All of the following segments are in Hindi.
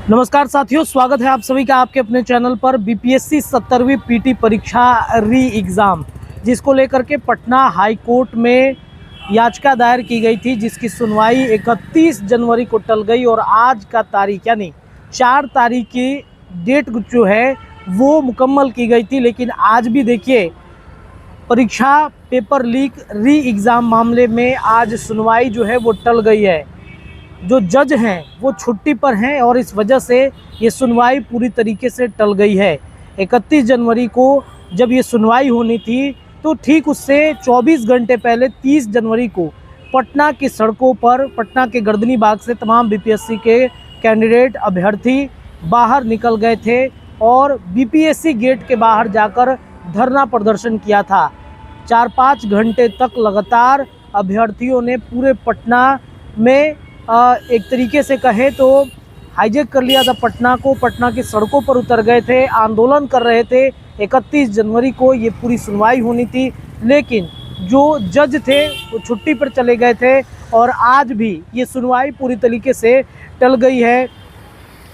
नमस्कार साथियों, स्वागत है आप सभी का आपके अपने चैनल पर। बीपीएससी 70वीं पीटी परीक्षा री एग्ज़ाम जिसको लेकर के पटना हाई कोर्ट में याचिका दायर की गई थी, जिसकी सुनवाई 31 जनवरी को टल गई और आज का तारीख यानी 4 तारीख की डेट जो है वो मुकम्मल की गई थी। लेकिन आज भी देखिए, परीक्षा पेपर लीक री एग्ज़ाम मामले में आज सुनवाई जो है वो टल गई है। जो जज हैं वो छुट्टी पर हैं और इस वजह से ये सुनवाई पूरी तरीके से टल गई है। 31 जनवरी को जब ये सुनवाई होनी थी तो ठीक उससे 24 घंटे पहले 30 जनवरी को पटना की सड़कों पर, पटना के गर्दनी बाग से तमाम बीपीएससी के कैंडिडेट अभ्यर्थी बाहर निकल गए थे और बीपीएससी गेट के बाहर जाकर धरना प्रदर्शन किया था। 4-5 घंटे तक लगातार अभ्यर्थियों ने पूरे पटना में एक तरीके से कहे तो हाईजैक कर लिया था पटना को। पटना की सड़कों पर उतर गए थे, आंदोलन कर रहे थे। 31 जनवरी को ये पूरी सुनवाई होनी थी, लेकिन जो जज थे वो छुट्टी पर चले गए थे और आज भी ये सुनवाई पूरी तरीके से टल गई है।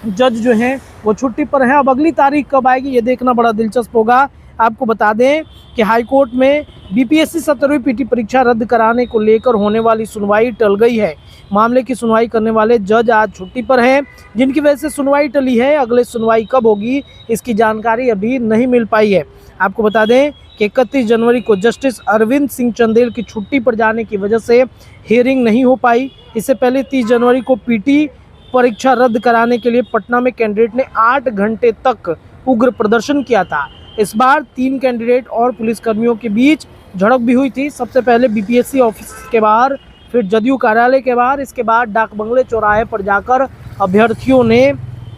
जज जो हैं वो छुट्टी पर हैं। अब अगली तारीख कब आएगी ये देखना बड़ा दिलचस्प होगा। आपको बता दें कि हाई कोर्ट में बीपीएससी 70वीं पीटी परीक्षा रद्द कराने को लेकर होने वाली सुनवाई टल गई है। मामले की सुनवाई करने वाले जज आज छुट्टी पर हैं, जिनकी वजह से सुनवाई टली है। अगले सुनवाई कब होगी इसकी जानकारी अभी नहीं मिल पाई है। आपको बता दें कि 31 जनवरी को जस्टिस अरविंद सिंह चंदेल की छुट्टी पर जाने की वजह से हियरिंग नहीं हो पाई। इससे पहले 30 जनवरी को पीटी परीक्षा रद्द कराने के लिए पटना में कैंडिडेट ने 8 घंटे तक उग्र प्रदर्शन किया था। इस बार 3 कैंडिडेट और पुलिसकर्मियों के बीच झड़प भी हुई थी। सबसे पहले बीपीएससी ऑफिस के बाहर, फिर जदयू कार्यालय के बाहर, इसके बाद डाक बंगले चौराहे पर जाकर अभ्यर्थियों ने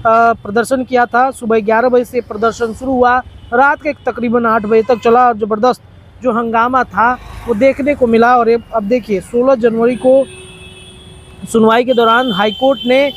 प्रदर्शन किया था। सुबह 11 बजे से प्रदर्शन शुरू हुआ, रात के तकरीबन 8 बजे तक चला और ज़बरदस्त जो हंगामा था वो देखने को मिला। और अब देखिए, 16 जनवरी को सुनवाई के दौरान हाईकोर्ट ने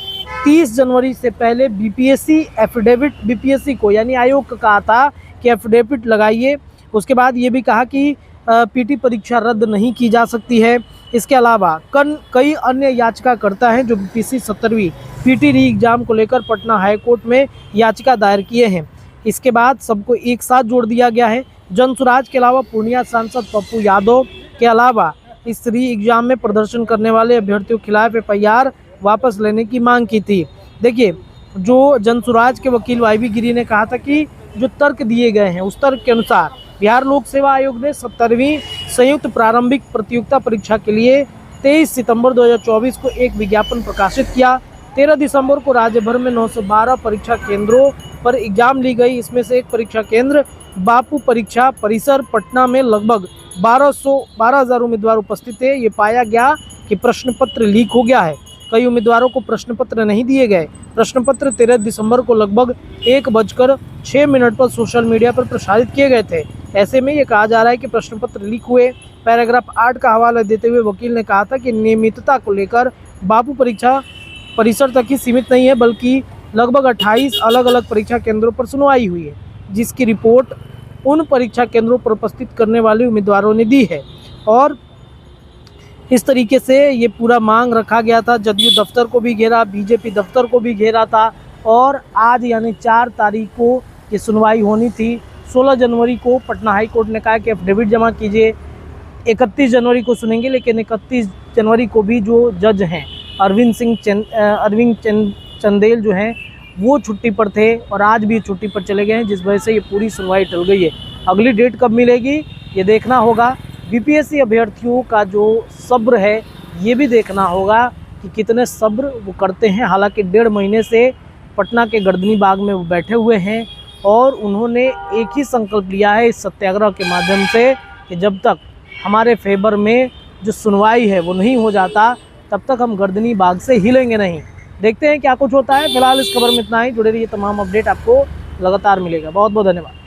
30 जनवरी से पहले बीपीएससी को यानी आयोग को कहा था कि एफिडेविट लगाइए। उसके बाद ये भी कहा कि पीटी परीक्षा रद्द नहीं की जा सकती है। इसके अलावा कई अन्य याचिकाकर्ता हैं जो बीपीएससी 70वीं पीटी री एग्ज़ाम को लेकर पटना हाई कोर्ट में याचिका दायर किए हैं। इसके बाद सबको एक साथ जोड़ दिया गया है। जनसुराज के अलावा पूर्णिया सांसद पप्पू यादव के अलावा इस री एग्ज़ाम में प्रदर्शन करने वाले अभ्यर्थियों के खिलाफ एफआईआर वापस लेने की मांग की थी। देखिए, जो जनसुराज के वकील वाईवी गिरी ने कहा था कि जो तर्क दिए गए हैं उस तर्क के अनुसार बिहार लोक सेवा आयोग ने 70वीं संयुक्त प्रारंभिक प्रतियोगिता परीक्षा के लिए 23 सितंबर 2024 को एक विज्ञापन प्रकाशित किया। 13 दिसंबर को राज्य भर में 912 परीक्षा केंद्रों पर एग्जाम ली गई। इसमें से एक परीक्षा केंद्र बापू परीक्षा परिसर पटना में लगभग 12,000 उम्मीदवार उपस्थित थे। ये पाया गया कि प्रश्न पत्र लीक हो गया है। कई उम्मीदवारों को प्रश्न पत्र नहीं दिए गए। प्रश्न पत्र 13 दिसंबर को लगभग 1:06 पर सोशल मीडिया पर प्रसारित किए गए थे। ऐसे में ये कहा जा रहा है कि प्रश्न पत्र लीक हुए। पैराग्राफ 8 का हवाला देते हुए वकील ने कहा था कि नियमितता को लेकर बापू परीक्षा परिसर तक ही सीमित नहीं है, बल्कि लगभग 28 अलग अलग परीक्षा केंद्रों पर सुनवाई हुई है, जिसकी रिपोर्ट उन परीक्षा केंद्रों पर उपस्थित करने वाले उम्मीदवारों ने दी है। और इस तरीके से ये पूरा मांग रखा गया था। जदयू दफ्तर को भी घेरा, बीजेपी दफ्तर को भी घेरा था और आज यानी 4 तारीख को ये सुनवाई होनी थी। 16 जनवरी को पटना हाई कोर्ट ने कहा कि एफिडेविट जमा कीजिए। 31 जनवरी को सुनेंगे, लेकिन 31 जनवरी को भी जो जज हैं अरविंद चंदेल जो हैं वो छुट्टी पर थे और आज भी छुट्टी पर चले गए हैं, जिस वजह से ये पूरी सुनवाई टल गई है। अगली डेट कब मिलेगी ये देखना होगा। बीपीएससी अभ्यर्थियों का जो सब्र है ये भी देखना होगा कि कितने सब्र वो करते हैं। हालांकि 1.5 महीने से पटना के गर्दनी बाग में वो बैठे हुए हैं और उन्होंने एक ही संकल्प लिया है इस सत्याग्रह के माध्यम से कि जब तक हमारे फेवर में जो सुनवाई है वो नहीं हो जाता तब तक हम गर्दनी बाग से हिलेंगे नहीं। देखते हैं क्या कुछ होता है। फिलहाल इस खबर में इतना ही। जुड़े रहिए, तमाम अपडेट आपको लगातार मिलेगा। बहुत बहुत धन्यवाद।